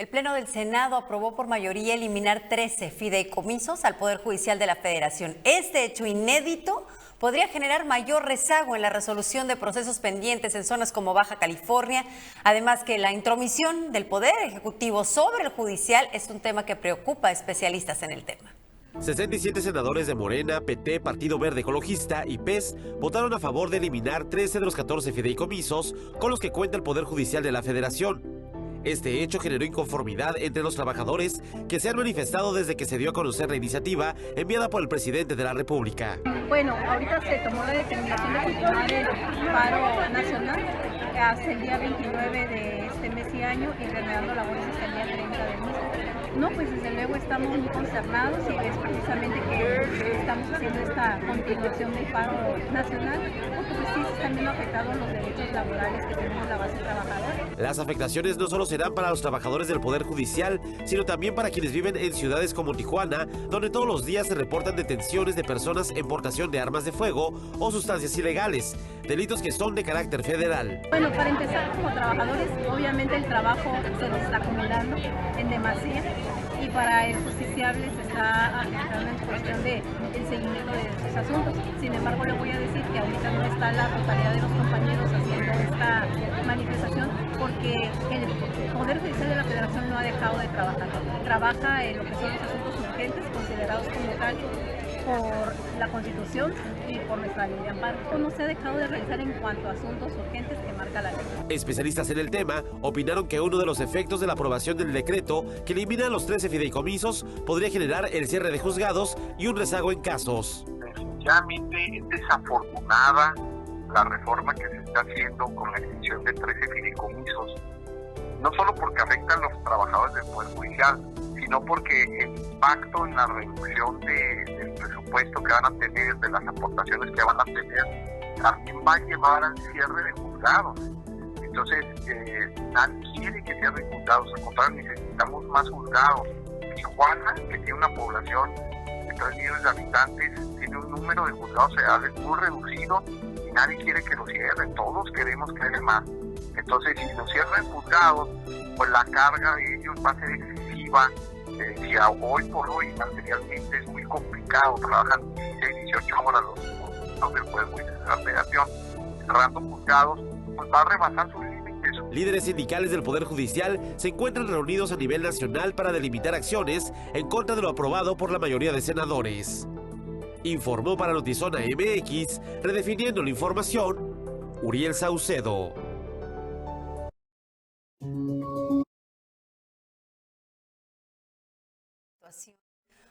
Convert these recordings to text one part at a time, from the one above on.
El Pleno del Senado aprobó por mayoría eliminar 13 fideicomisos al Poder Judicial de la Federación. Este hecho inédito podría generar mayor rezago en la resolución de procesos pendientes en zonas como Baja California, además que la intromisión del Poder Ejecutivo sobre el Judicial es un tema que preocupa a especialistas en el tema. 67 senadores de Morena, PT, Partido Verde Ecologista y PES votaron a favor de eliminar 13 de los 14 fideicomisos con los que cuenta el Poder Judicial de la Federación. Este hecho generó inconformidad entre los trabajadores que se han manifestado desde que se dio a conocer la iniciativa enviada por el presidente de la República. Bueno, ahorita se tomó la determinación de continuar el paro nacional hasta el día 29 de este mes y año y reanudando labores hasta el día 30 del mismo. No, pues desde luego estamos muy consternados y es precisamente que estamos haciendo esta continuación del paro nacional, porque pues sí se están viendo afectados los derechos laborales que tenemos la base trabajadora. Las afectaciones no solo serán para los trabajadores del Poder Judicial, sino también para quienes viven en ciudades como Tijuana, donde todos los días se reportan detenciones de personas en portación de armas de fuego o sustancias ilegales, delitos que son de carácter federal. Bueno, para empezar, como trabajadores, obviamente el trabajo se nos está acumulando en demasía y para el justiciable se está afectando en cuestión del seguimiento de sus asuntos. Sin embargo, le voy a decir que ahorita no está la totalidad de los compañeros haciendo esta manifestación porque el Poder Judicial de la Federación no ha dejado de trabajar. Trabaja en lo que son los asuntos urgentes considerados como tal por la Constitución y por nuestra ley de amparo. No se ha dejado de realizar en cuanto a asuntos urgentes que marca la ley. Especialistas en el tema opinaron que uno de los efectos de la aprobación del decreto que elimina los 13 fideicomisos podría generar el cierre de juzgados y un rezago en casos. Definitivamente es desafortunada la reforma que se está haciendo con la extinción de 13 fideicomisos, no solo porque afectan a los trabajadores del Poder Judicial, sino porque el impacto en la reducción del presupuesto que van a tener, de las aportaciones que van a tener, también va a llevar al cierre de juzgados. Entonces, nadie quiere que cierren juzgados, al contrario, necesitamos más juzgados. Tijuana, que tiene una población de 3 millones de habitantes, tiene un número de juzgados federales muy reducido y nadie quiere que lo cierren, todos queremos que haya más. Entonces, si lo cierran juzgados, pues la carga de ellos va a ser excesiva. Si hoy por hoy materialmente es muy complicado, trabajan 16, 18 horas los del Poder Judicial de la Federación, cerrando juzgados, pues va a rebasar sus límites. Líderes sindicales del Poder Judicial se encuentran reunidos a nivel nacional para delimitar acciones en contra de lo aprobado por la mayoría de senadores. Informó para Notizona MX, redefiniendo la información, Uriel Saucedo.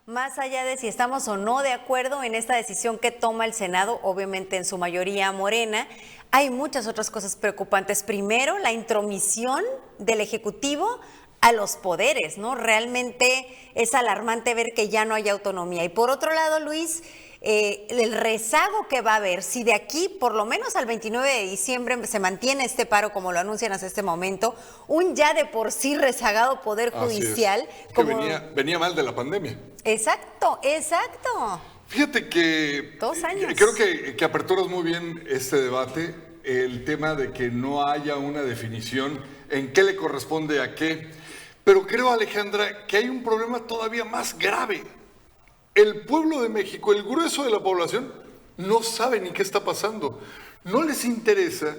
Más allá de si estamos o no de acuerdo en esta decisión que toma el Senado, obviamente en su mayoría Morena, hay muchas otras cosas preocupantes. Primero, la intromisión del Ejecutivo a los poderes, ¿no? Realmente es alarmante ver que ya no hay autonomía. Y por otro lado, Luis, el rezago que va a haber, si de aquí por lo menos al 29 de diciembre se mantiene este paro como lo anuncian hasta este momento, un ya de por sí rezagado Poder Judicial. Es que venía mal de la pandemia. Exacto. Fíjate que 2 años. Creo que aperturas muy bien este debate, el tema de que no haya una definición en qué le corresponde a qué. Pero creo, Alejandra, que hay un problema todavía más grave. El pueblo de México, el grueso de la población, no sabe ni qué está pasando. No les interesa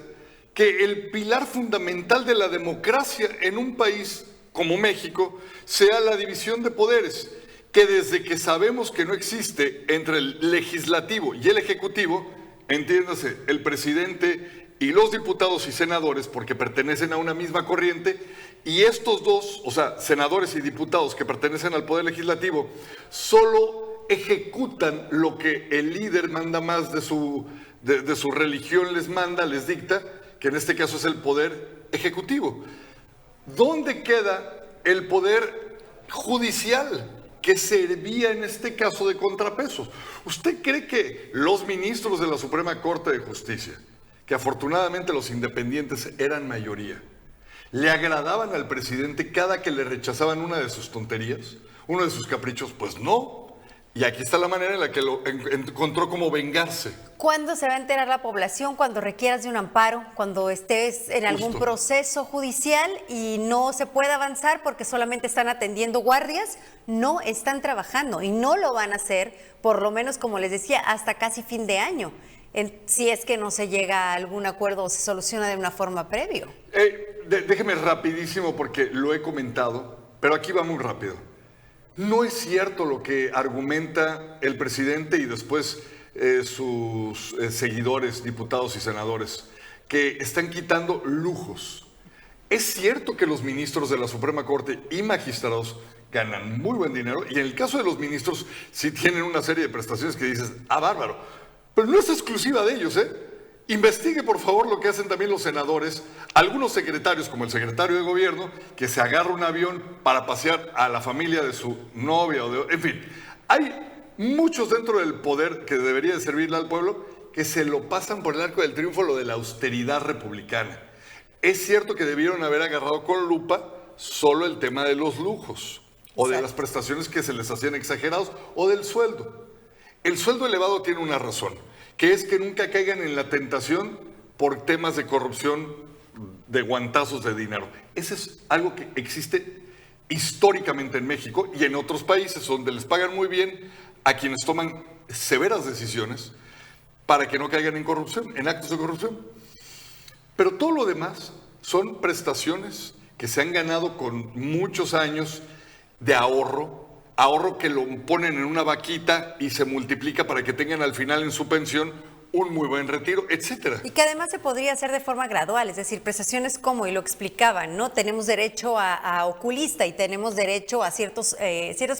que el pilar fundamental de la democracia en un país como México sea la división de poderes, que desde que sabemos que no existe entre el legislativo y el ejecutivo, entiéndase, el presidente y los diputados y senadores, porque pertenecen a una misma corriente, y estos dos, o sea, senadores y diputados que pertenecen al poder legislativo, solo ejecutan lo que el líder manda más de su religión les manda, les dicta, que en este caso es el poder ejecutivo. ¿Dónde queda el poder judicial, que servía en este caso de contrapeso? ¿Usted cree que los ministros de la Suprema Corte de Justicia, que afortunadamente los independientes eran mayoría, le agradaban al presidente cada que le rechazaban una de sus tonterías, uno de sus caprichos? Pues no. Y aquí está la manera en la que lo encontró como vengarse. ¿Cuándo se va a enterar la población? Cuando requieras de un amparo, cuando estés en algún proceso judicial y no se puede avanzar porque solamente están atendiendo guardias, no están trabajando y no lo van a hacer, por lo menos, como les decía, hasta casi fin de año, si es que no se llega a algún acuerdo o se soluciona de una forma previo. Déjeme rapidísimo porque lo he comentado, pero aquí va muy rápido. No es cierto lo que argumenta el presidente y después sus seguidores, diputados y senadores, que están quitando lujos. Es cierto que los ministros de la Suprema Corte y magistrados ganan muy buen dinero, y en el caso de los ministros sí tienen una serie de prestaciones que dices, bárbaro, pero no es exclusiva de ellos, Investigue, por favor, lo que hacen también los senadores, algunos secretarios, como el secretario de Gobierno, que se agarra un avión para pasear a la familia de su novia, en fin. Hay muchos dentro del poder que debería de servirle al pueblo que se lo pasan por el arco del triunfo lo de la austeridad republicana. Es cierto que debieron haber agarrado con lupa solo el tema de los lujos, o de las prestaciones que se les hacían exagerados, o del sueldo. El sueldo elevado tiene una razón, que es que nunca caigan en la tentación por temas de corrupción, de guantazos de dinero. Ese es algo que existe históricamente en México y en otros países donde les pagan muy bien a quienes toman severas decisiones para que no caigan en corrupción, en actos de corrupción. Pero todo lo demás son prestaciones que se han ganado con muchos años de ahorro que lo ponen en una vaquita y se multiplica para que tengan al final en su pensión un muy buen retiro, etcétera. Y que además se podría hacer de forma gradual, es decir, prestaciones como, y lo explicaban, ¿no? Tenemos derecho a oculista y tenemos derecho a ciertas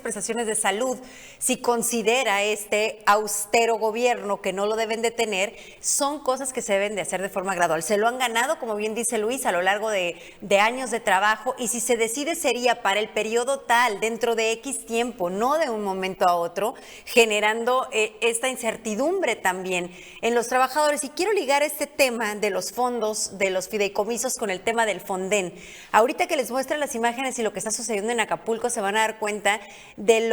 prestaciones de salud. Si considera este austero gobierno que no lo deben de tener, son cosas que se deben de hacer de forma gradual. Se lo han ganado, como bien dice Luis, a lo largo de años de trabajo, y si se decide sería para el periodo tal, dentro de X tiempo, no de un momento a otro, generando esta incertidumbre también en los trabajadores. Y quiero ligar este tema de los fondos, de los fideicomisos, con el tema del Fonden. Ahorita que les muestre las imágenes y lo que está sucediendo en Acapulco, se van a dar cuenta del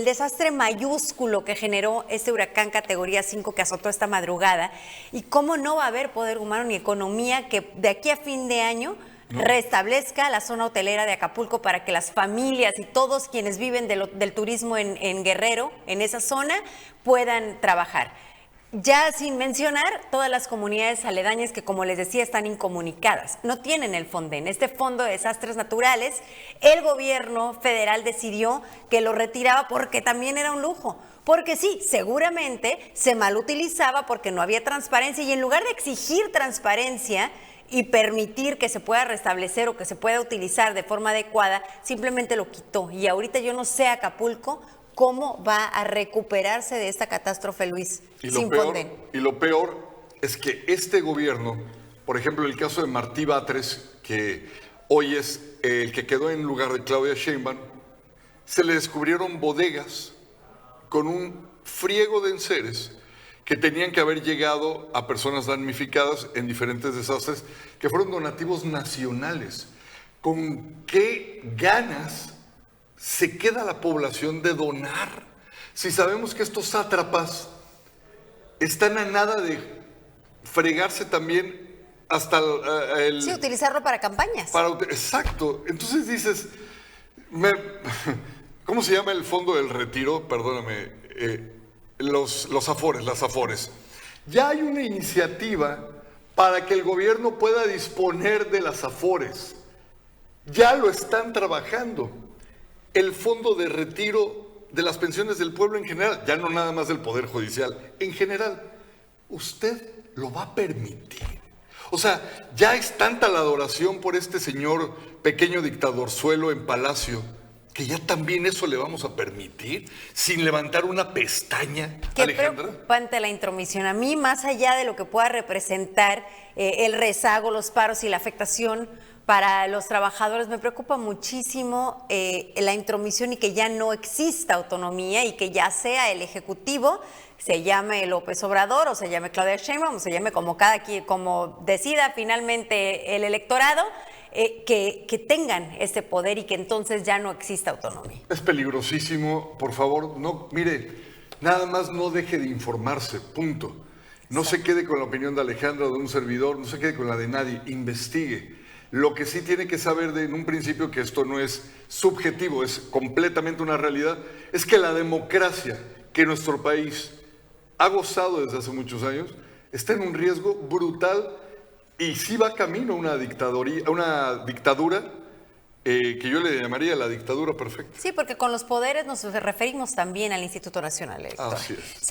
desastre mayúsculo que generó este huracán categoría 5 que azotó esta madrugada, y cómo no va a haber poder humano ni economía que de aquí a fin de año restablezca la zona hotelera de Acapulco para que las familias y todos quienes viven del turismo en Guerrero, en esa zona, puedan trabajar. Ya sin mencionar todas las comunidades aledañas que, como les decía, están incomunicadas. No tienen el Fonden, este fondo de desastres naturales. El gobierno federal decidió que lo retiraba porque también era un lujo. Porque sí, seguramente se malutilizaba porque no había transparencia, y en lugar de exigir transparencia y permitir que se pueda restablecer o que se pueda utilizar de forma adecuada, simplemente lo quitó. Y ahorita yo no sé, Acapulco, cómo va a recuperarse de esta catástrofe, Luis, sin Fonden. Y lo peor es que este gobierno, por ejemplo, el caso de Martí Batres, que hoy es el que quedó en lugar de Claudia Sheinbaum, se le descubrieron bodegas con un friego de enseres que tenían que haber llegado a personas damnificadas en diferentes desastres, que fueron donativos nacionales. ¿Con qué ganas se queda la población de donar? Si sabemos que estos sátrapas están a nada de fregarse también hasta el... Sí, utilizarlo para campañas. Exacto. Entonces dices, ¿cómo se llama el fondo del retiro? Perdóname, los Afores, las Afores. Ya hay una iniciativa para que el gobierno pueda disponer de las Afores. Ya lo están trabajando. El fondo de retiro de las pensiones del pueblo en general, ya no nada más del Poder Judicial, en general, ¿usted lo va a permitir? O sea, ya es tanta la adoración por este señor pequeño dictadorzuelo en Palacio, que ya también eso le vamos a permitir, sin levantar una pestaña, Qué Alejandra. preocupante la intromisión. A mí, más allá de lo que pueda representar el rezago, los paros y la afectación para los trabajadores, me preocupa muchísimo la intromisión y que ya no exista autonomía y que ya sea el Ejecutivo, se llame López Obrador o se llame Claudia Sheinbaum o se llame como decida finalmente el electorado, que tengan este poder y que entonces ya no exista autonomía. Es peligrosísimo, por favor, no, mire, nada más no deje de informarse, punto. No se quede con la opinión de Alejandra o de un servidor, no se quede con la de nadie, investigue. Lo que sí tiene que saber en un principio, que esto no es subjetivo, es completamente una realidad, es que la democracia que nuestro país ha gozado desde hace muchos años está en un riesgo brutal y sí va camino a una dictadura que yo le llamaría la dictadura perfecta. Sí, porque con los poderes nos referimos también al Instituto Nacional Electoral. Así es.